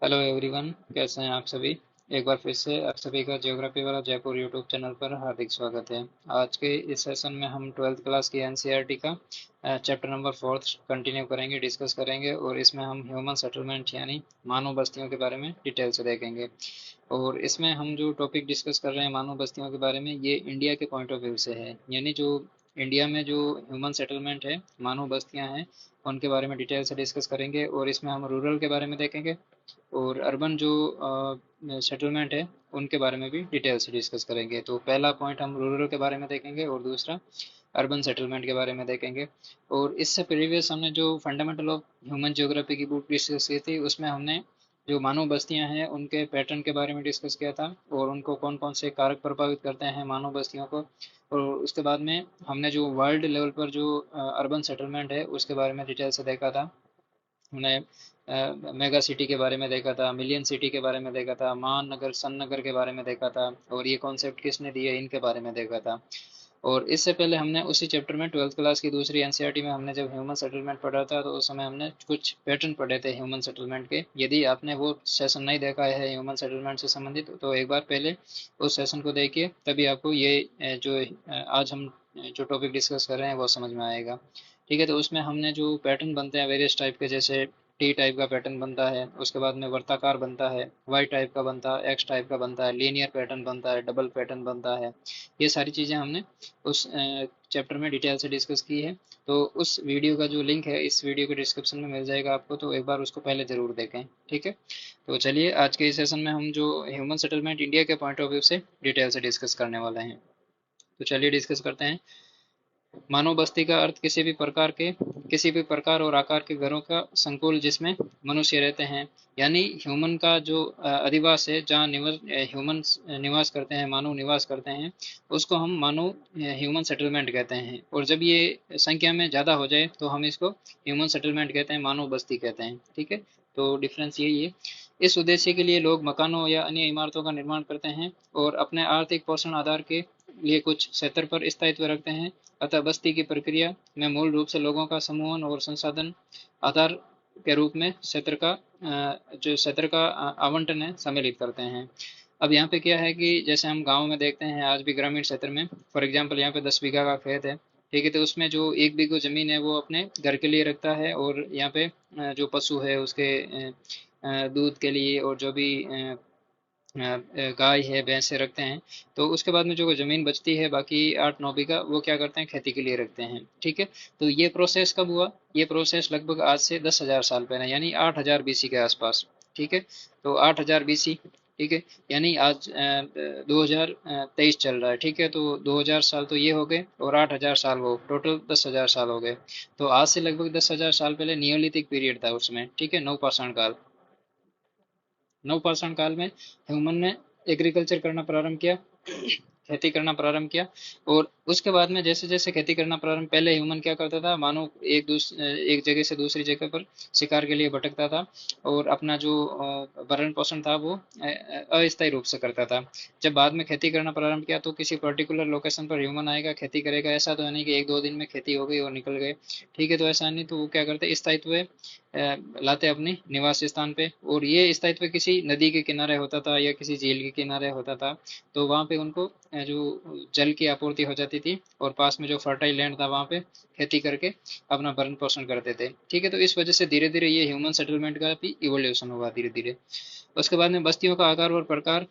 Hello everyone, कैसे हैं आप सभी। एक बार फिर से आप सभी का ज्योग्राफी वाला जयपुर यूट्यूब चैनल पर हार्दिक स्वागत है। आज के इस सेशन में हम ट्वेल्थ क्लास की एनसीईआरटी का चैप्टर नंबर फोर्थ कंटिन्यू करेंगे, डिस्कस करेंगे और इसमें हम ह्यूमन सेटलमेंट यानी मानव बस्तियों के बारे में डिटेल से देखेंगे। और इसमें हम जो टॉपिक डिस्कस कर रहे हैं मानव बस्तियों के बारे में, ये इंडिया के पॉइंट ऑफ व्यू से है, यानी जो इंडिया में जो ह्यूमन सेटलमेंट है, मानव बस्तियां हैं, उनके बारे में डिटेल से डिस्कस करेंगे। और इसमें हम रूरल के बारे में देखेंगे और अर्बन जो सेटलमेंट है उनके बारे में भी डिटेल से डिस्कस करेंगे। तो पहला पॉइंट हम रूरल के बारे में देखेंगे और दूसरा अर्बन सेटलमेंट के बारे में देखेंगे। और इससे प्रीवियस हमने जो फंडामेंटल ऑफ ह्यूमन ज्योग्राफी की बुक डिस्कस की थी, उसमें हमने जो मानव बस्तियां हैं उनके पैटर्न के बारे में डिस्कस किया था और उनको कौन कौन से कारक प्रभावित करते हैं मानव बस्तियों को। और उसके बाद में हमने जो वर्ल्ड लेवल पर जो अर्बन सेटलमेंट है उसके बारे में डिटेल से देखा था। हमने मेगा सिटी के बारे में देखा था, मिलियन सिटी के बारे में देखा था, महानगर सन नगर के बारे में देखा था और ये कॉन्सेप्ट किसने दिए इनके बारे में देखा था। और इससे पहले हमने उसी चैप्टर में ट्वेल्थ क्लास की दूसरी एनसीईआरटी में हमने जब ह्यूमन सेटलमेंट पढ़ा था, तो उस समय हमने कुछ पैटर्न पढ़े थे ह्यूमन सेटलमेंट के। यदि आपने वो सेशन नहीं देखा है ह्यूमन सेटलमेंट से संबंधित, तो एक बार पहले उस सेशन को देखिए, तभी आपको ये आज हम जो टॉपिक डिस्कस कर रहे हैं वो समझ में आएगा। ठीक है, तो उसमें हमने जो पैटर्न बनते हैं वेरियस टाइप के, जैसे टी टाइप का पैटर्न बनता है, उसके बाद में वर्ताकार बनता है, वाई टाइप का बनता है, एक्स टाइप का बनता है, लीनियर पैटर्न बनता है, डबल पैटर्न बनता है। ये सारी चीज़ें हमने उस चैप्टर में डिटेल से डिस्कस की है। तो उस वीडियो का जो लिंक है इस वीडियो के डिस्क्रिप्शन में मिल जाएगा आपको, तो एक बार उसको पहले ज़रूर देखें। ठीक है, तो चलिए आज के इस सेशन में हम जो ह्यूमन सेटलमेंट इंडिया के पॉइंट ऑफ व्यू से डिटेल से डिस्कस करने वाले हैं। तो चलिए डिस्कस करते हैं। मानव बस्ती का अर्थ किसी भी प्रकार और आकार के घरों का संकुल जिसमें मनुष्य रहते हैं, यानी ह्यूमन का जो अधिवास है, जहाँ ह्यूमन निवास करते हैं, मानव निवास करते हैं, उसको हम मानव ह्यूमन सेटलमेंट कहते हैं। और जब ये संख्या में ज़्यादा हो जाए तो हम इसको ह्यूमन सेटलमेंट कहते हैं, मानव बस्ती कहते हैं। ठीक है, तो डिफरेंस यही है। इस उद्देश्य के लिए लोग मकानों या अन्य इमारतों का निर्माण करते हैं और अपने आर्थिक पोषण आधार के लिए कुछ क्षेत्र पर स्थायित्व रखते हैं। अतः बस्ती की प्रक्रिया में मूल रूप से लोगों का समूहन और संसाधन आधार के रूप में जो क्षेत्र का आवंटन है सम्मिलित करते हैं। अब यहाँ पे क्या है कि जैसे हम गाँव में देखते हैं आज भी ग्रामीण क्षेत्र में, फॉर एग्जाम्पल यहाँ पे 10 बीघा का खेत है। ठीक है, तो उसमें जो 1 बीघा जमीन है वो अपने घर के लिए रखता है और यहाँ पे जो पशु है उसके दूध के लिए और जो भी गाय है भैंस से रखते हैं। तो उसके बाद में जो ज़मीन बचती है बाकी 8-9 बीघा, वो क्या करते हैं, खेती के लिए रखते हैं। ठीक है, तो ये प्रोसेस कब हुआ, ये प्रोसेस लगभग आज से 10,000 साल पहले यानी 8,000 बीसी के आसपास। ठीक है, तो 8,000 बीसी। ठीक है, यानी आज 2023 चल रहा है। ठीक है, तो 2000 साल तो ये हो गए और 8,000 साल वो, टोटल 10,000 साल हो गए। तो आज से लगभग 10,000 साल पहले नियोलिथिक पीरियड था उसमें। ठीक है, नवपाषाण काल। नवपाषाण काल में ह्यूमन ने एग्रीकल्चर करना प्रारंभ किया, खेती करना प्रारंभ किया। और उसके बाद में जैसे जैसे खेती करना प्रारंभ, पहले ह्यूमन क्या करता था, मानो एक जगह से दूसरी जगह पर शिकार के लिए भटकता था और अपना जो भरण पोषण था वो अस्थायी रूप से करता था। जब बाद में खेती करना प्रारंभ किया तो किसी पर्टिकुलर लोकेशन पर ह्यूमन आएगा, खेती करेगा। ऐसा तो है नहीं कि 1-2 दिन में खेती हो गई और निकल गए। ठीक है, तो ऐसा नहीं, तो वो क्या करते, स्थायित्व लाते अपने निवास स्थान पे। और ये स्थायित्व किसी नदी के किनारे होता था या किसी झील के किनारे होता था। तो वहाँ पे उनको जो जल की आपूर्ति हो जाती थी और पास में जो फर्टाइल लैंड था वहाँ पे खेती करके अपना भरण पोषण करते थे। ठीक है, तो इस वजह से धीरे धीरे ये ह्यूमन सेटलमेंट का भी इवोल्यूशन हुआ धीरे धीरे। उसके बाद में बस्तियों का आकार और प्रकार,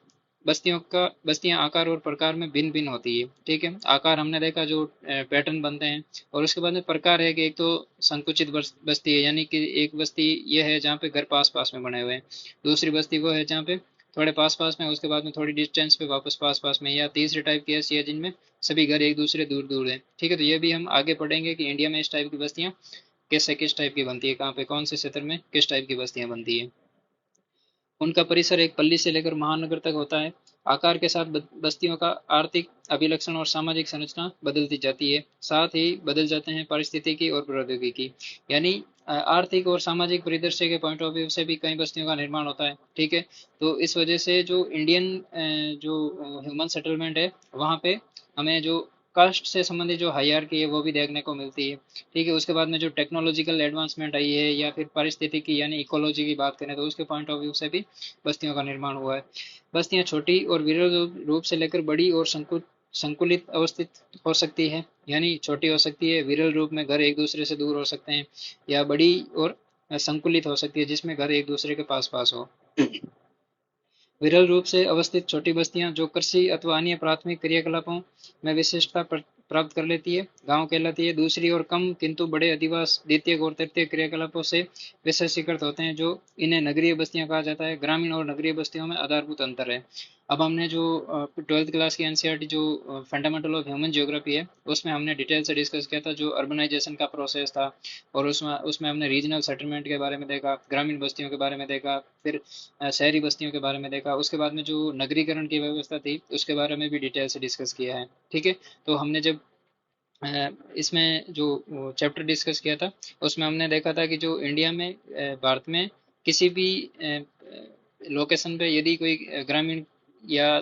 बस्तियां आकार और प्रकार में भिन्न भिन्न होती है। ठीक है, आकार हमने देखा जो पैटर्न बनते हैं। और उसके बाद में प्रकार है कि एक तो संकुचित बस्ती है, यानी कि एक बस्ती ये है जहाँ पे घर पास पास में बने हुए हैं। दूसरी बस्ती वो है जहाँ पे थोड़े पास पास में, उसके बाद में थोड़ी डिस्टेंस पे वापस पास पास में। या तीसरी टाइप की ऐसी है जिनमें सभी घर एक दूसरे दूर दूर है। ठीक है, तो ये भी हम आगे पढ़ेंगे कि इंडिया में इस टाइप की बस्तियां कैसे किस टाइप की बनती है, कहाँ पे कौन से क्षेत्र में किस टाइप की बस्तियां बनती है। उनका परिसर एक पल्ली से लेकर महानगर तक होता है। आकार के साथ बस्तियों का आर्थिक अभिलक्षण और सामाजिक संरचना बदलती जाती है, साथ ही बदल जाते हैं पारिस्थितिकी और प्रौद्योगिकी। यानी आर्थिक और सामाजिक परिदृश्य के पॉइंट ऑफ व्यू से भी कई बस्तियों का निर्माण होता है। ठीक है, तो इस वजह से जो इंडियन जो ह्यूमन सेटलमेंट है वहाँ पे हमें जो कास्ट से संबंधित जो हायरार्की है वो भी देखने को मिलती है। ठीक है, उसके बाद में जो टेक्नोलॉजिकल एडवांसमेंट आई है या फिर पारिस्थितिकी यानी इकोलॉजी की बात करें तो उसके पॉइंट ऑफ व्यू से भी बस्तियों का निर्माण हुआ है। बस्तियां छोटी और विरल रूप से लेकर बड़ी और संकुलित अवस्थित हो सकती है, यानी छोटी हो सकती है, विरल रूप में घर एक दूसरे से दूर हो सकते हैं, या बड़ी और संकुलित हो सकती है जिसमें घर एक दूसरे के पास पास हो। विरल रूप से अवस्थित छोटी बस्तियां जो कृषि अथवा अन्य प्राथमिक क्रियाकलापों में विशिष्टता प्राप्त कर लेती है गांव कहलाती है। दूसरी ओर कम किंतु बड़े अधिवास द्वितीयक और तृतीयक क्रियाकलापों से विशेषीकृत होते हैं जो इन्हें नगरीय बस्तियां कहा जाता है। ग्रामीण और नगरीय बस्तियों में आधारभूत अंतर है। अब हमने जो 12th क्लास की एनसीईआरटी जो फंडामेंटल ऑफ ह्यूमन ज्योग्राफी है उसमें हमने डिटेल से डिस्कस किया था जो अर्बनाइजेशन का प्रोसेस था, और उसमें उसमें हमने रीजनल सेटलमेंट के बारे में देखा, ग्रामीण बस्तियों के बारे में देखा, फिर शहरी बस्तियों के बारे में देखा। उसके बाद में जो नगरीकरण की व्यवस्था थी उसके बारे में भी डिटेल से डिस्कस किया है। ठीक है, तो हमने जब इसमें जो चैप्टर डिस्कस किया था उसमें हमने देखा था कि जो इंडिया में भारत में किसी भी लोकेशन पे यदि कोई ग्रामीण या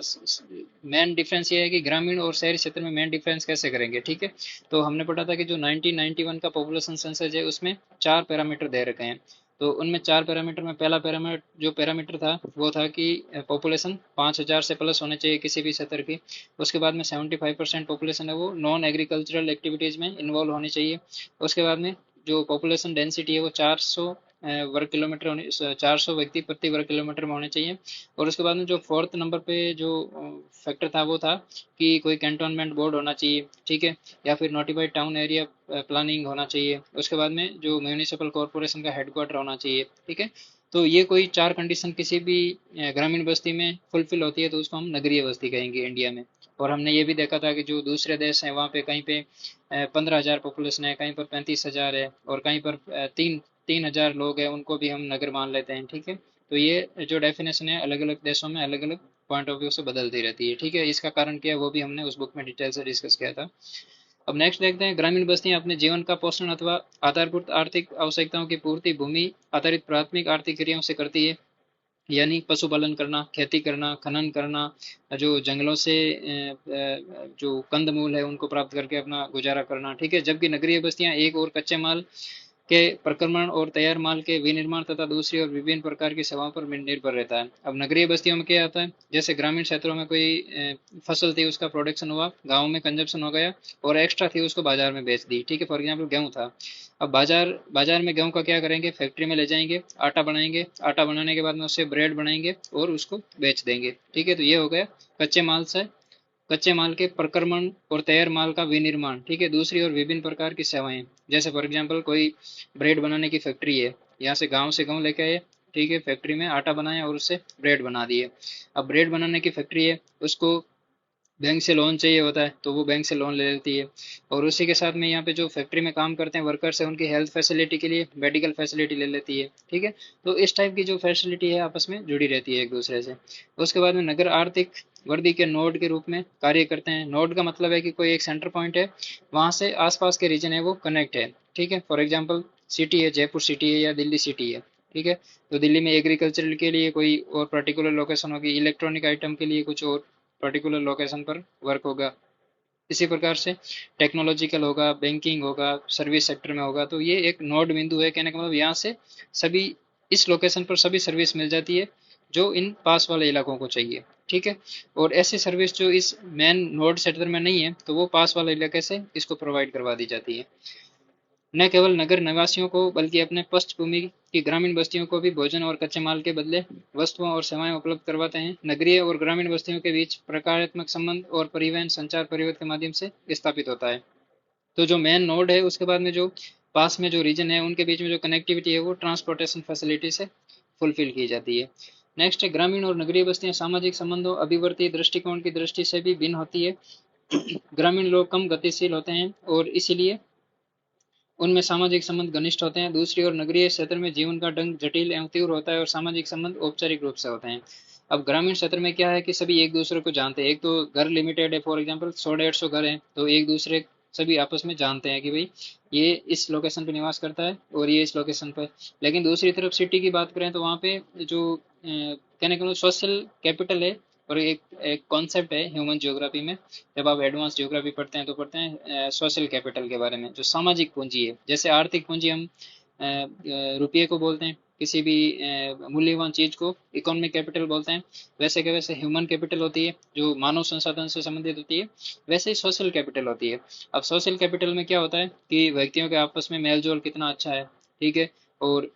मेन डिफरेंस ये है कि ग्रामीण और शहरी क्षेत्र में मेन डिफरेंस कैसे करेंगे। ठीक है, तो हमने पढ़ा था कि जो 1991 का पॉपुलेशन सेंसस है उसमें 4 पैरामीटर दे रखे हैं। तो उनमें 4 पैरामीटर में पहला पैरामीटर था वो था कि पॉपुलेशन 5,000 से प्लस होने चाहिए किसी भी क्षेत्र की। उसके बाद में 75% पॉपुलेशन है वो नॉन एग्रीकल्चरल एक्टिविटीज़ में इन्वॉल्व होनी चाहिए। उसके बाद में जो पॉपुलेशन डेंसिटी है वो 400 वर्ग किलोमीटर होनी 400 व्यक्ति प्रति वर्ग किलोमीटर में होने चाहिए। और उसके बाद में जो फोर्थ नंबर पे जो फैक्टर था वो था कि कोई कैंटोनमेंट बोर्ड होना चाहिए। ठीक है, या फिर नोटिफाइड टाउन एरिया प्लानिंग होना चाहिए। उसके बाद में जो म्यूनिसिपल कॉरपोरेशन का हेडक्वार्टर होना चाहिए। ठीक है, तो ये कोई 4 कंडीशन किसी भी ग्रामीण बस्ती में फुलफिल होती है तो उसको हम नगरीय बस्ती कहेंगे इंडिया में। और हमने ये भी देखा था कि जो दूसरे देश हैं वहाँ पे कहीं पे 15,000 पॉपुलेशन है, कहीं पर 35,000 है, और कहीं पर 3,000 लोग हैं, उनको भी हम नगर मान लेते हैं। ठीक है, तो ये जो डेफिनेशन है अलग अलग देशों में अलग अलग पॉइंट ऑफ व्यू से बदलती रहती है। ठीक है, इसका कारण क्या है वो भी हमने उस बुक में डिटेल से डिस्कस किया था। अब नेक्स्ट देखते हैं, ग्रामीण बस्तियां अपने जीवन का पोषण अथवा आधारभूत आर्थिक आवश्यकताओं की पूर्ति भूमि आधारित प्राथमिक आर्थिक क्रियाओं से करती है, यानी पशुपालन करना, खेती करना, खनन करना, जो जंगलों से जो कंदमूल है उनको प्राप्त करके अपना गुजारा करना। ठीक है, जबकि नगरीय बस्तियां एक और कच्चे माल के प्रक्रमण और तैयार माल के विनिर्माण तथा दूसरी और विभिन्न प्रकार की सेवाओं पर निर्भर रहता है। अब नगरीय बस्तियों में क्या आता है, जैसे ग्रामीण क्षेत्रों में कोई फसल थी उसका प्रोडक्शन हुआ, गाँव में कंजप्शन हो गया और एक्स्ट्रा थी उसको बाजार में बेच दी। ठीक है, फॉर एग्जाम्पल गेहूँ था, अब बाजार बाजार में गेहूँ का क्या करेंगे, फैक्ट्री में ले जाएंगे, आटा बनाएंगे, आटा बनाने के बाद में उससे ब्रेड बनाएंगे और उसको बेच देंगे। ठीक है, तो ये हो गया कच्चे माल से कच्चे माल के प्रक्रमण और तैयार माल का विनिर्माण। ठीक है, दूसरी और विभिन्न प्रकार की सेवाएं, जैसे फॉर एग्जांपल कोई ब्रेड बनाने की फैक्ट्री है, यहाँ से गांव लेके आए, ठीक है, फैक्ट्री में आटा बनाया और उससे ब्रेड बना दिए। अब ब्रेड बनाने की फैक्ट्री है, उसको बैंक से लोन चाहिए होता है तो वो बैंक से लोन ले लेती है। और उसी के साथ में यहाँ पे जो फैक्ट्री में काम करते हैं वर्कर्स है उनकी हेल्थ फैसिलिटी के लिए मेडिकल फैसिलिटी ले लेती है। ठीक है, तो इस टाइप की जो फैसिलिटी है आपस में जुड़ी रहती है एक दूसरे से। उसके बाद में नगर आर्थिक वर्दी के नोड के रूप में कार्य करते हैं। नोड का मतलब है कि कोई एक सेंटर पॉइंट है, वहाँ से आसपास के रीजन है वो कनेक्ट है। ठीक है, फॉर एग्जाम्पल सिटी है, जयपुर सिटी है या दिल्ली सिटी है। ठीक है, तो दिल्ली में एग्रीकल्चर के लिए कोई और पर्टिकुलर लोकेशन होगी, इलेक्ट्रॉनिक आइटम के लिए कुछ और पर्टिकुलर लोकेशन पर वर्क होगा। इसी प्रकार से टेक्नोलॉजिकल होगा, बैंकिंग होगा, सर्विस सेक्टर में होगा। तो ये एक नोड बिंदु है, कहने का मतलब यहाँ से सभी इस लोकेशन पर सभी सर्विस मिल जाती है जो इन पास वाले इलाकों को चाहिए। ठीक है, और ऐसी सर्विस जो इस मेन नोड सेक्टर में नहीं है तो वो पास वाले इलाके से इसको प्रोवाइड करवा दी जाती है। न केवल नगर निवासियों को बल्कि अपने पृष्ठभूमि की ग्रामीण बस्तियों को भी भोजन और कच्चे माल के बदले वस्तुओं और सेवाएं उपलब्ध करवाते हैं। नगरीय और ग्रामीण बस्तियों के बीच प्रकारात्मक संबंध और परिवहन संचार परिवहन के माध्यम से स्थापित होता है। तो जो मेन नोड है उसके बाद में जो पास में जो रीजन है उनके बीच में जो कनेक्टिविटी है वो ट्रांसपोर्टेशन फैसिलिटी से फुलफिल की जाती है। नेक्स्ट है, ग्रामीण और नगरीय बस्तियां सामाजिक संबंधों अभिवर्ती दृष्टिकोण की दृष्टि से भी भिन्न होती है। ग्रामीण लोग कम गतिशील होते हैं और इसीलिए उनमें सामाजिक संबंध घनिष्ठ होते हैं। दूसरी ओर नगरीय क्षेत्र में जीवन का ढंग जटिल एवं तीव्र होता है और सामाजिक संबंध औपचारिक रूप से होते हैं। अब ग्रामीण क्षेत्र में क्या है कि सभी एक दूसरे को जानते हैं। एक तो घर लिमिटेड है, फॉर एग्जांपल 100-150 घर हैं तो एक दूसरे सभी आपस में जानते हैं कि भाई ये इस लोकेशन पे निवास करता है और ये इस लोकेशन पे। लेकिन दूसरी तरफ सिटी की बात करें तो वहाँ पे जो कहने का मतलब सोशल कैपिटल है और एक एक कॉन्सेप्ट है ह्यूमन ज्योग्राफी में, जब आप एडवांस ज्योग्राफी पढ़ते हैं तो पढ़ते हैं सोशल कैपिटल के बारे में, जो सामाजिक पूंजी है। जैसे आर्थिक पूंजी हम रुपये को बोलते हैं, किसी भी मूल्यवान चीज को इकोनॉमिक कैपिटल बोलते हैं, वैसे के वैसे ह्यूमन कैपिटल होती है जो मानव संसाधन से संबंधित होती है, वैसे ही सोशल कैपिटल होती है। अब सोशल कैपिटल में क्या होता है कि व्यक्तियों के आपस में मेल जोल कितना अच्छा है, ठीक है, और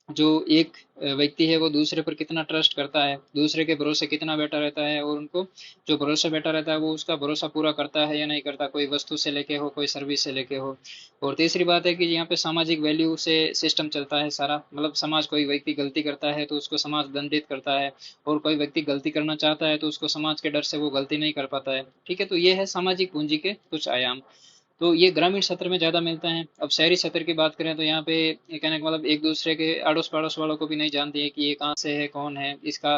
जो एक व्यक्ति है वो दूसरे पर कितना ट्रस्ट करता है, दूसरे के भरोसे कितना बैठा रहता है, और उनको जो भरोसे बैठा रहता है वो उसका भरोसा पूरा करता है या नहीं करता, कोई वस्तु से लेके हो, कोई सर्विस से लेके हो। और तीसरी बात है कि यहाँ पे सामाजिक वैल्यू से सिस्टम चलता है सारा, मतलब समाज, कोई व्यक्ति गलती करता है तो उसको समाज दंडित करता है, और कोई व्यक्ति गलती करना चाहता है तो उसको समाज के डर से वो गलती नहीं कर पाता है, ठीक है। तो ये है सामाजिक पूंजी के कुछ आयाम। तो ये ग्रामीण क्षेत्र में ज़्यादा मिलता है। अब शहरी क्षेत्र की बात करें तो यहाँ पे ये कहने का मतलब एक दूसरे के अड़ोस पड़ोस वालों को भी नहीं जानती है कि ये कहाँ से है, कौन है, इसका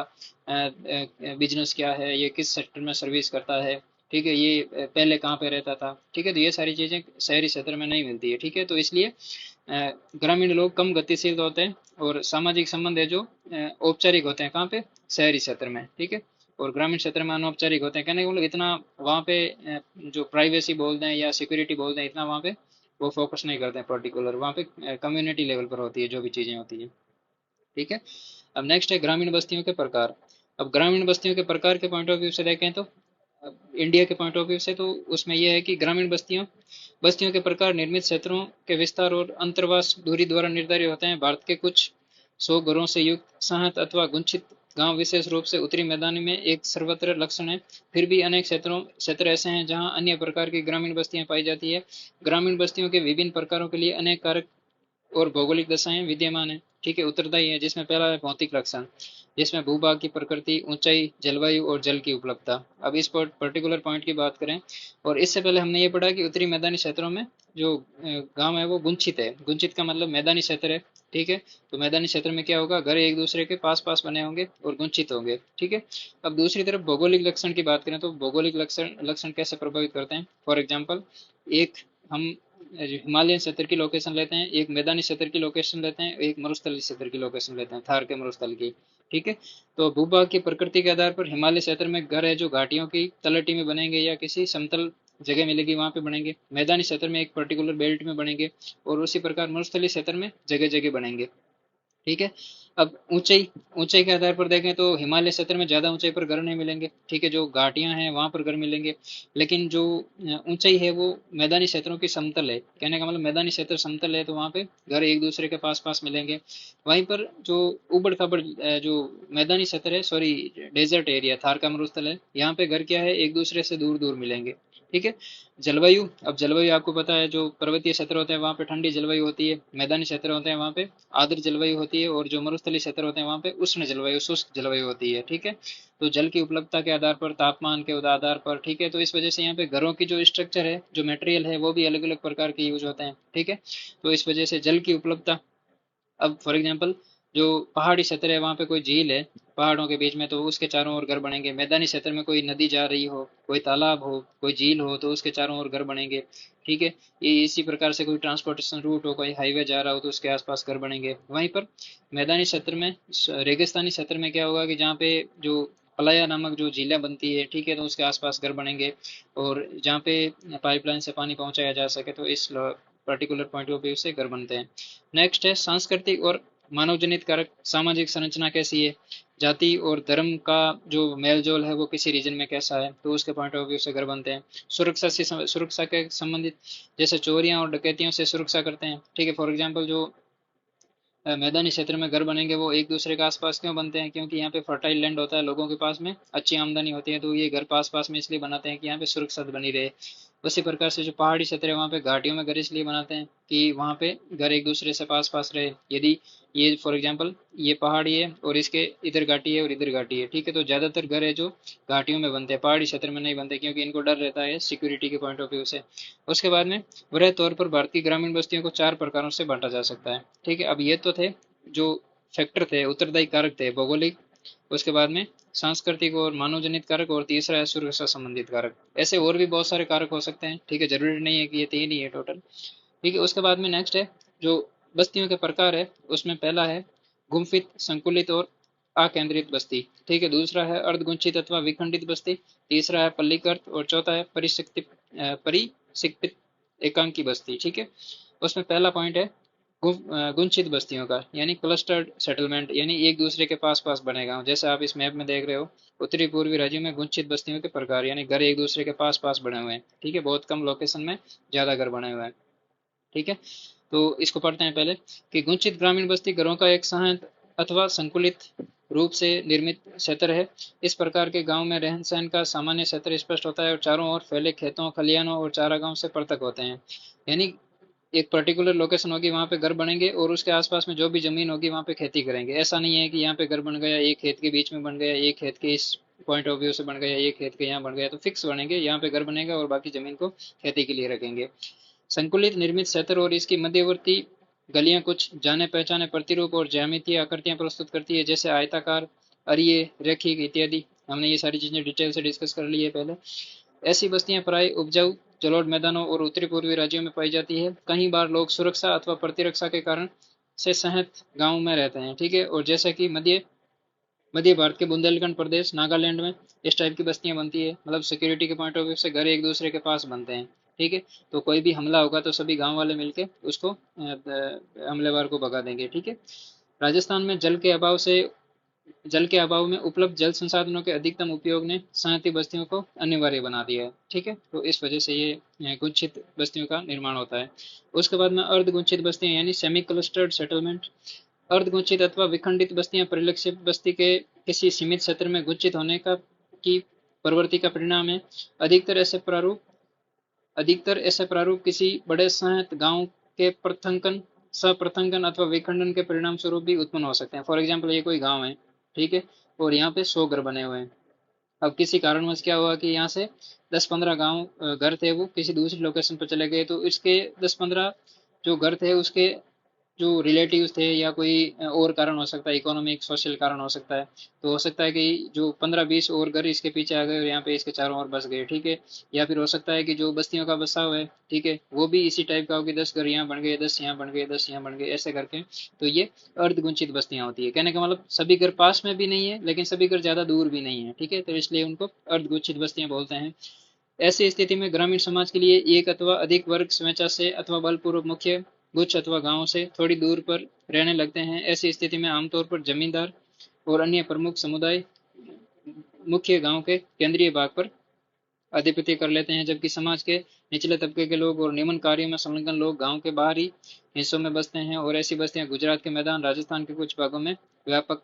बिजनेस क्या है, ये किस सेक्टर में सर्विस करता है, ठीक है, ये पहले कहाँ पे रहता था, ठीक है। तो ये सारी चीज़ें शहरी क्षेत्र में नहीं मिलती है, ठीक है। तो इसलिए ग्रामीण लोग कम गतिशील होते हैं, और सामाजिक संबंध है जो औपचारिक होते हैं कहाँ पे, शहरी क्षेत्र में, ठीक है। और ग्रामीण क्षेत्र में अनौपचारिक होते हैं, कहने का मतलब इतना वहाँ पे जो प्राइवेसी बोलते हैं या सिक्योरिटी बोलते हैं, इतना वहाँ पे वो फोकस नहीं करते हैं पर्टिकुलर, वहाँ पे कम्युनिटी लेवल पर होती है जो भी चीज़ें होती हैं, ठीक है। अब नेक्स्ट है ग्रामीण बस्तियों के प्रकार। अब ग्रामीण बस्तियों के प्रकार के पॉइंट ऑफ व्यू से देखें तो इंडिया के पॉइंट ऑफ व्यू से, तो उसमें यह है कि ग्रामीण बस्तियों बस्तियों के प्रकार निर्मित क्षेत्रों के विस्तार और अंतर्वास दूरी द्वारा निर्धारित होते हैं। भारत के कुछ 100 घरों से युक्त सहत अथवा गुंचित गांव विशेष रूप से उत्तरी मैदानी में एक सर्वत्र लक्षण है। फिर भी अनेक क्षेत्र ऐसे हैं जहां अन्य प्रकार की ग्रामीण बस्तियां पाई जाती है। ग्रामीण बस्तियों के विभिन्न प्रकारों के लिए अनेक कारक और भौगोलिक दशाएं विद्यमान है, ठीक है, उत्तरदायी है। जिसमें पहला है भौतिक लक्षण, जिसमें भूभाग की प्रकृति, ऊंचाई, जलवायु और जल की उपलब्धता। अब इस पर्टिकुलर पॉइंट की बात करें, और इससे पहले हमने ये पढ़ा कि उत्तरी मैदानी क्षेत्रों में जो गांव है वो गुंचित है। गुंचित का मतलब मैदानी क्षेत्र है, ठीक है। तो मैदानी क्षेत्र में क्या होगा, घर एक दूसरे के पास पास बने होंगे और गुंचित होंगे, ठीक है। अब दूसरी तरफ भौगोलिक लक्षण की बात करें तो भौगोलिक लक्षण लक्षण कैसे प्रभावित करते हैं। फॉर एग्जाम्पल, एक हम हिमालयन क्षेत्र की लोकेशन लेते हैं, एक मैदानी क्षेत्र की लोकेशन लेते हैं, एक मरुस्थलीय क्षेत्र की लोकेशन लेते हैं, थार के मरुस्थल की, ठीक है। तो भूभाग की प्रकृति के आधार पर हिमालय क्षेत्र में घर है जो घाटियों की तलहटी में बनेंगे या किसी समतल जगह मिलेगी वहां पे बनेंगे। मैदानी क्षेत्र में एक पर्टिकुलर बेल्ट में बनेंगे, और उसी प्रकार मरुस्थलीय क्षेत्र में जगह जगह बनेंगे, ठीक है। अब ऊंचाई ऊंचाई के आधार पर देखें तो हिमालय क्षेत्र में ज्यादा ऊंचाई पर घर नहीं मिलेंगे, ठीक है, जो घाटियां हैं वहां पर घर मिलेंगे। लेकिन जो ऊंचाई है वो मैदानी क्षेत्रों की समतल है, कहने का मतलब मैदानी क्षेत्र समतल है तो वहां पे घर एक दूसरे के पास पास मिलेंगे। वहीं पर जो उबड़ खाबड़ जो मैदानी क्षेत्र है, सॉरी, डेजर्ट एरिया, थार का मरुस्थल है, यहाँ पे घर क्या है, एक दूसरे से दूर दूर मिलेंगे, ठीक है। जलवायु, अब जलवायु आपको पता है, जो पर्वतीय क्षेत्र होते हैं वहाँ पे ठंडी जलवायु होती है, मैदानी क्षेत्र होते हैं वहाँ पे आर्द्र जलवायु होती है, और जो मरुस्थलीय क्षेत्र होते हैं वहाँ पे उष्ण जलवायु, शुष्क जलवायु होती है, ठीक है। तो जल की उपलब्धता के आधार पर, तापमान के आधार पर, ठीक है, तो इस वजह से यहाँ पे घरों की जो स्ट्रक्चर है, जो मटेरियल है, वो भी अलग अलग प्रकार के यूज होते हैं, ठीक है। तो इस वजह से जल की उपलब्धता, अब फॉर एग्जांपल जो पहाड़ी क्षेत्र है वहाँ पे कोई झील है पहाड़ों के बीच में, तो उसके चारों ओर घर बनेंगे। मैदानी क्षेत्र में कोई नदी जा रही हो, कोई तालाब हो, कोई झील हो, तो उसके चारों ओर घर बनेंगे, ठीक है। ये इसी प्रकार से कोई ट्रांसपोर्टेशन रूट हो, कोई हाईवे जा रहा हो तो उसके आसपास घर बनेंगे। वहीं पर मैदानी क्षेत्र में, रेगिस्तानी क्षेत्र में क्या होगा कि जहाँ पे जो पलाया नामक जो झीलें बनती है, ठीक है, तो उसके आसपास घर बनेंगे, और जहाँ पे पाइपलाइन से पानी पहुंचाया जा सके, तो इस पर्टिकुलर पॉइंट ऑफ व्यू से घर बनते हैं। नेक्स्ट है सांस्कृतिक और मानव जनित कारक। सामाजिक संरचना कैसी है, जाति और धर्म का जो मेल जोल है वो किसी रीजन में कैसा है, तो उसके पॉइंट ऑफ व्यू से घर बनते हैं। सुरक्षा से सुरक्षा के संबंधित, जैसे चोरियां और डकैतियों से सुरक्षा करते हैं, ठीक है। फॉर एग्जांपल जो मैदानी क्षेत्र में घर बनेंगे वो एक दूसरे के आसपास क्यों बनते हैं, क्योंकि यहाँ पे फर्टाइल लैंड होता है, लोगों के पास में अच्छी आमदनी होती है, तो ये घर पास पास में इसलिए बनाते हैं कि यहाँ पे सुरक्षा बनी रहे। उसी प्रकार से जो पहाड़ी क्षेत्र है वहाँ पे घाटियों में घर इसलिए बनाते हैं कि वहाँ पे घर एक दूसरे से पास पास रहे। यदि ये फॉर एग्जाम्पल ये पहाड़ी है और इसके इधर घाटी है और इधर घाटी है, ठीक है, तो ज्यादातर घर है जो घाटियों में बनते हैं, पहाड़ी क्षेत्र में नहीं बनते, क्योंकि इनको डर रहता है सिक्योरिटी के पॉइंट ऑफ व्यू से। उसके बाद में वृहद तौर पर भारतीय ग्रामीण बस्तियों को 4 प्रकारों से बांटा जा सकता है, ठीक है। अब ये तो थे जो फैक्टर थे, उत्तरदायी कारक थे, भौगोलिक, उसके बाद में सांस्कृतिक और मानव जनित कारक, और तीसरा है सुरक्षा संबंधित कारक। ऐसे और भी बहुत सारे कारक हो सकते हैं, ठीक है, जरूरी नहीं है कि ये 3 ही है टोटल, ठीक है। उसके बाद में नेक्स्ट है जो बस्तियों के प्रकार है, उसमें पहला है गुम्फित, संकुलित और अकेंद्रित बस्ती, ठीक है। दूसरा है अर्धगुंचित अथवा विखंडित बस्ती। तीसरा है पल्लीकृत और चौथा है परिशिक्तित एकांकी बस्ती, ठीक है। उसमें पहला पॉइंट है गुंचित बस्तियों का, यानी क्लस्टर्ड सेटलमेंट, यानी एक दूसरे के पास पास बने गाँव। जैसे आप इस मैप में देख रहे हो, उत्तरी पूर्वी राज्यों में गुंचित बस्तियों के प्रकार, यानी घर एक दूसरे के पास पास बने हुए हैं, ठीक है। बहुत कम लोकेशन में ज्यादा घर बने हुए हैं, ठीक है। तो इसको पढ़ते हैं पहले कि गुंचित ग्रामीण बस्ती घरों का एक संहत अथवा संकुलित रूप से निर्मित क्षेत्र है। इस प्रकार के गांव में रहन सहन का सामान्य क्षेत्र स्पष्ट होता है और चारों ओर फैले खेतों, खलिहानों और चारागाहों से पृथक होते हैं। यानी एक पर्टिकुलर लोकेशन होगी, वहां पे घर बनेंगे और उसके आसपास में जो भी जमीन होगी वहां पे खेती करेंगे। ऐसा नहीं है कि यहाँ पे घर बन गया, एक खेत के बीच में बन गया, एक खेत के इस पॉइंट ऑफ व्यू से बन गया, एक खेत के यहाँ बन गया, तो फिक्स बनेंगे, यहाँ पे घर बनेगा और बाकी जमीन को खेती के लिए रखेंगे। संकुलित निर्मित क्षेत्र और इसकी मध्यवर्ती गलियां कुछ जाने पहचाने प्रतिरूप और ज्यामितीय आकृतियां प्रस्तुत करती है, जैसे आयताकार, अरिये, रेखिक इत्यादि। हमने ये सारी चीजें डिटेल से डिस्कस कर ली है पहले। ऐसी बस्तियां प्राय उपजाऊ जलोढ़ मैदानों और उत्तरी पूर्वी राज्यों में पाई जाती है। कई बार लोग सुरक्षा अथवा प्रतिरक्षा के कारण से सहत गांव में रहते हैं, ठीक है। और जैसा कि मध्य मध्य भारत के बुंदेलखंड प्रदेश, नागालैंड में इस टाइप की बस्तियां बनती है, मतलब सिक्योरिटी के पॉइंट ऑफ व्यू से घर एक दूसरे के पास बनते हैं, ठीक है। तो कोई भी हमला होगा तो सभी गांव वाले मिलके उसको हमलेवार को भगा देंगे, ठीक है। राजस्थान में जल के अभाव में उपलब्ध जल संसाधनों के अधिकतम उपयोग ने सनती बस्तियों को अनिवार्य बना दिया है, ठीक है। तो इस वजह से ये गुंचित बस्तियों का निर्माण होता है। उसके बाद में अर्धगुंचित बस्तियां, यानी सेमी क्लस्टर्ड सेटलमेंट। अर्धगुंचित अथवा विखंडित बस्तियां परिलक्षित बस्ती के किसी सीमित क्षेत्र में गुंचित होने का की प्रवृत्ति का परिणाम है। अधिकतर ऐसे प्रारूप अधिकतर ऐसे प्रारूप किसी बड़े संहत गांव के प्रथंकन, सप्रथंकन अथवा विखंडन के परिणाम स्वरूप भी उत्पन्न हो सकते हैं। फॉर एग्जाम्पल, ये कोई गांव है, ठीक है, और यहाँ पे 100 घर बने हुए हैं। अब किसी कारणवश क्या हुआ कि यहाँ से 10-15 गांव घर थे, वो किसी दूसरी लोकेशन पर चले गए, तो इसके 10-15 जो घर थे उसके जो रिलेटिव्स थे, या कोई और कारण हो सकता है, इकोनॉमिक सोशल कारण हो सकता है, तो हो सकता है कि जो 15-20 और घर इसके पीछे आ गए और यहाँ पे इसके चारों ओर बस गए, ठीक है। या फिर हो सकता है कि जो बस्तियों का बसाव है, ठीक है, वो भी इसी टाइप का हो कि 10 घर यहाँ बन गए, 10 यहाँ बन गए, 10 यहाँ बन गए, ऐसे करके। तो ये अर्धगुंचित बस्तियां होती है। कहने का मतलब सभी घर पास में भी नहीं है, लेकिन सभी घर ज्यादा दूर भी नहीं है, ठीक है, तो इसलिए उनको अर्धगुंचित बस्तियां बोलते हैं। ऐसी स्थिति में ग्रामीण समाज के लिए एक अथवा अधिक वर्ग स्वेच्छा से अथवा बलपूर्वक मुख्य गुच्छ अथवा गांव से थोड़ी दूर पर रहने लगते हैं। ऐसी स्थिति में आमतौर पर जमींदार और अन्य प्रमुख समुदाय मुख्य गांव के केंद्रीय भाग पर आधिपत्य कर लेते हैं, जबकि समाज के निचले तबके के लोग और निम्न कार्यों में संलग्न लोग गांव के बाहरी हिस्सों में बसते हैं। और ऐसी बस्तियां गुजरात के मैदान, राजस्थान के कुछ भागों में व्यापक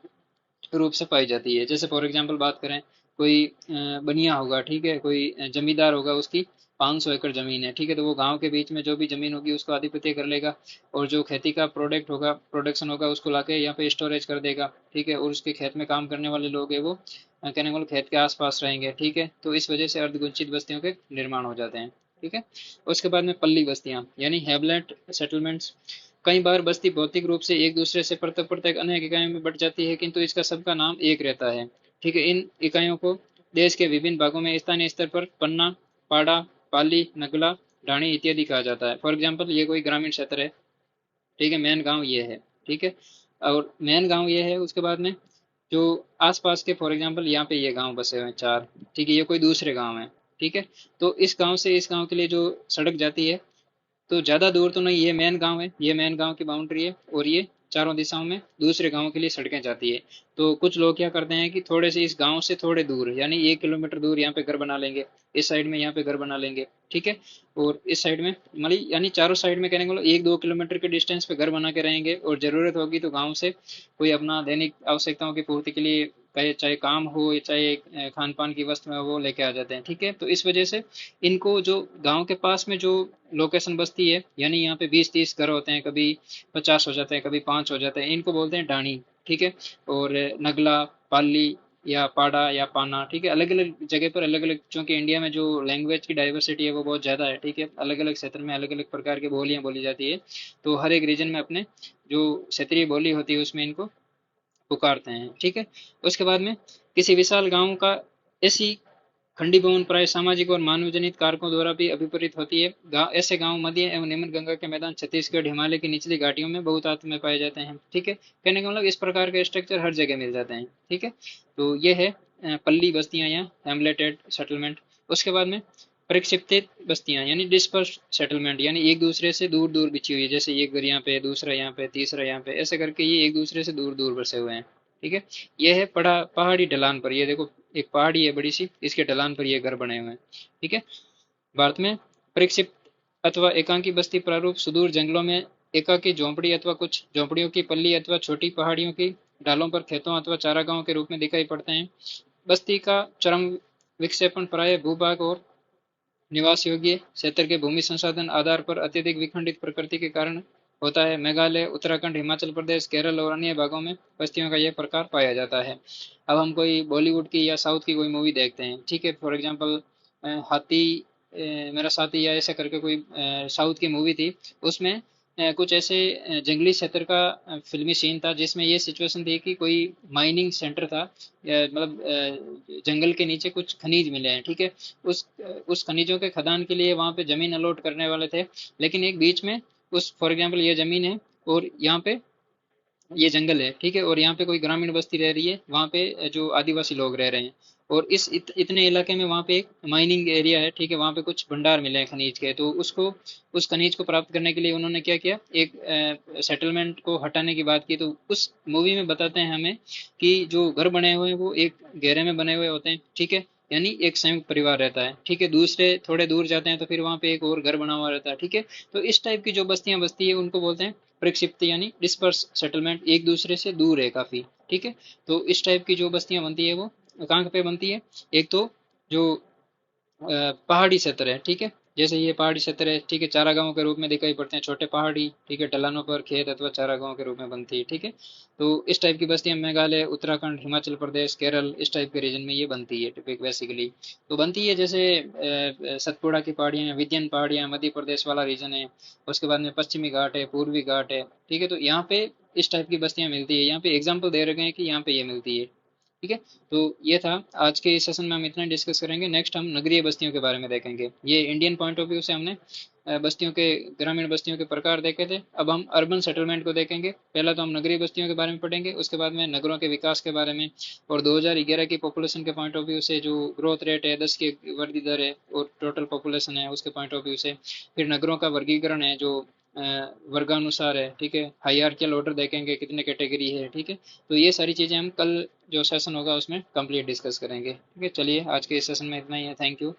रूप से पाई जाती है। जैसे फॉर एग्जांपल बात करें, कोई बनिया होगा, ठीक है, कोई जमींदार होगा, उसकी 500 एकड़ जमीन है, ठीक है, तो वो गांव के बीच में जो भी जमीन होगी उसको आधिपत्य कर लेगा, और जो खेती का प्रोडक्शन होगा उसको लाके यहाँ पे स्टोरेज कर देगा, ठीक है। और उसके खेत में काम करने वाले लोग है वो कहने वाले खेत के आसपास रहेंगे, ठीक है। तो इस वजह से अर्धगुंचित बस्तियों के निर्माण हो जाते हैं, ठीक है। उसके बाद में पल्ली बस्तियां, यानी हैबलेट सेटलमेंट्स। कई बार बस्ती भौतिक रूप से एक दूसरे से पृथक पृथक अनेक इकाइयों में बट जाती है, किंतु इसका सबका नाम एक रहता है, ठीक है। इन इकाइयों को देश के विभिन्न भागों में स्थानीय स्तर पर पन्ना, पाड़ा, पाली, नगला, ढाणी इत्यादि कहा जाता है। फॉर एग्जाम्पल, ये कोई ग्रामीण क्षेत्र है, ठीक है, मेन गांव ये है, ठीक है, और मेन गांव ये है। उसके बाद में जो आसपास के, फॉर एग्जाम्पल यहाँ पे ये गांव बसे हुए हैं 4, ठीक है, ये कोई दूसरे गांव है, ठीक है। तो इस गांव से इस गांव के लिए जो सड़क जाती है, तो ज्यादा दूर तो नहीं, ये मेन गांव है, ये मेन गांव की बाउंड्री है, और ये चारों दिशाओं में दूसरे गांवों के लिए सड़कें जाती है। तो कुछ लोग क्या करते हैं कि थोड़े से इस गांव से थोड़े दूर, यानी 1 किलोमीटर दूर यहाँ पे घर बना लेंगे, इस साइड में यहाँ पे घर बना लेंगे, ठीक है। और इस साइड में मतलब यानी चारों साइड में कहने को 1-2 किलोमीटर के डिस्टेंस पे घर बना के रहेंगे, और जरूरत होगी तो गाँव से कोई अपना दैनिक आवश्यकताओं की पूर्ति के लिए, चाहे काम हो या चाहे खान पान की वस्तु है, वो लेके आ जाते हैं, ठीक है। तो इस वजह से इनको जो गांव के पास में जो लोकेशन बसती है, यानी यहाँ पे 20-30 घर होते हैं, कभी 50 हो जाते हैं, कभी 5 हो जाते हैं, इनको बोलते हैं डाणी, ठीक है। और नगला, पाली या पाड़ा या पाना, ठीक है, अलग अलग जगह पर अलग अलग, चूंकि इंडिया में जो लैंग्वेज की डाइवर्सिटी है वो बहुत ज़्यादा है, ठीक है, अलग अलग क्षेत्र में अलग अलग प्रकार की बोलियां बोली जाती है, तो हर एक रीजन में अपने जो क्षेत्रीय बोली होती है उसमें इनको पुकारते हैं, ठीक है। उसके बाद में किसी विशाल गांव का ऐसी खंडी भवन प्राय सामाजिक और मानव जनित कारकों द्वारा भी अभिप्रेरित होती है। ऐसे गांव मध्य एवं निम्न गंगा के मैदान छत्तीसगढ़ हिमालय की निचली घाटियों में बहुतायत में पाए जाते हैं। ठीक है, कहने का मतलब इस प्रकार के स्ट्रक्चर हर जगह मिल जाते हैं। ठीक है, तो ये है पल्ली बस्तियां या हेमलेटेड सेटलमेंट। उसके बाद में प्रक्षेपित बस्तियां यानी डिस्पर्स सेटलमेंट, यानी एक दूसरे से दूर दूर बिछी हुई है, जैसे एक घर यहाँ पे, दूसरा यहाँ पे, तीसरा यहाँ पे, ऐसे करके ये एक दूसरे से दूर दूर बसे हुए हैं। ठीक है, ये है पहाड़ी ढलान पर, ये देखो एक पहाड़ी है बड़ी सी, इसके ढलान पर ये घर बने हुए हैं। ठीक है, भारत में प्रक्षेप अथवा एकांकी बस्ती प्रारूप सुदूर जंगलों में एकाकी झोंपड़ी अथवा कुछ झोंपड़ियों की पल्ली अथवा छोटी पहाड़ियों की ढालों पर खेतों अथवा चारागाहों के रूप में दिखाई पड़ते हैं। बस्ती का चरम विक्षेपण प्राय भूभाग और निवास योग्य क्षेत्र के भूमि संसाधन आधार पर अत्यधिक विखंडित प्रकृति के कारण होता है। मेघालय, उत्तराखंड, हिमाचल प्रदेश, केरल और अन्य भागों में बस्तियों का यह प्रकार पाया जाता है। अब हम कोई बॉलीवुड की या साउथ की कोई मूवी देखते हैं, ठीक है, फॉर एग्जांपल हाथी मेरा साथी या ऐसा करके कोई साउथ की मूवी थी, उसमें कुछ ऐसे जंगली क्षेत्र का फिल्मी सीन था जिसमें ये सिचुएशन थी कि कोई माइनिंग सेंटर था, मतलब जंगल के नीचे कुछ खनिज मिले हैं। ठीक है, उस खनिजों के खदान के लिए वहां पे जमीन अलॉट करने वाले थे, लेकिन एक बीच में उस फॉर एग्जांपल ये जमीन है और यहाँ पे ये जंगल है। ठीक है, और यहाँ पे कोई ग्रामीण बस्ती रह रही है, वहाँ पे जो आदिवासी लोग रह रहे हैं, और इस इतने इलाके में वहाँ पे एक माइनिंग एरिया है। ठीक है, वहाँ पे कुछ भंडार मिले हैं खनिज के, तो उसको उस खनिज को प्राप्त करने के लिए उन्होंने क्या किया, एक सेटलमेंट को हटाने की बात की। तो उस मूवी में बताते हैं हमें कि जो घर बने हुए हैं वो एक घेरे में बने हुए होते हैं। ठीक है, यानी एक संयुक्त परिवार रहता है। ठीक है, दूसरे थोड़े दूर जाते हैं तो फिर वहाँ पे एक और घर बना हुआ रहता है। ठीक है, तो इस टाइप की जो बस्तियां बसती है उनको बोलते हैं प्रक्षिप्त यानी डिस्पर्स सेटलमेंट, एक दूसरे से दूर है काफी। ठीक है, तो इस टाइप की जो बस्तियां बनती है वो कहाँ पे बनती है, एक तो जो पहाड़ी क्षेत्र है। ठीक है, जैसे ये पहाड़ी क्षेत्र है, ठीक है, चारागाहों के रूप में दिखाई पड़ते हैं, छोटे पहाड़ी, ठीक है, ढलानों पर खेत अथवा चारागाहों के रूप में बनती है। ठीक है, तो इस टाइप की बस्तियां मेघालय, उत्तराखंड, हिमाचल प्रदेश, केरल, इस टाइप के रीजन में ये बनती है टिपिक बेसिकली। तो बनती है जैसे सतपुड़ा की पहाड़ियाँ, विंध्य पहाड़ियाँ, मध्य प्रदेश वाला रीजन है, उसके बाद में पश्चिमी घाट है, पूर्वी घाट है। ठीक है, तो यहाँ पे इस टाइप की बस्तियां मिलती है, यहाँ पे एग्जाम्पल दे रखे हैं कि यहाँ पे ये मिलती है। ठीक है, तो ये था आज के इस सेशन में, हम इतना डिस्कस करेंगे। नेक्स्ट हम नगरीय बस्तियों के बारे में देखेंगे। ये इंडियन पॉइंट ऑफ व्यू से हमने बस्तियों के, ग्रामीण बस्तियों के प्रकार देखे थे। अब हम अर्बन सेटलमेंट को देखेंगे। पहला तो हम नगरीय बस्तियों के बारे में पढ़ेंगे, उसके बाद में नगरों के विकास के बारे में, और 2011 की पॉपुलेशन के पॉइंट ऑफ व्यू से जो ग्रोथ रेट है, 10 की वृद्धि दर है, और टोटल पॉपुलेशन है उसके पॉइंट ऑफ व्यू से। फिर नगरों का वर्गीकरण है जो वर्गानुसार है। ठीक है, हायरार्कियल ऑर्डर देखेंगे, कितने कैटेगरी है। ठीक है, तो ये सारी चीज़ें हम कल जो सेशन होगा उसमें कंप्लीट डिस्कस करेंगे। ठीक है, चलिए आज के इस सेशन में इतना ही है। Thank you.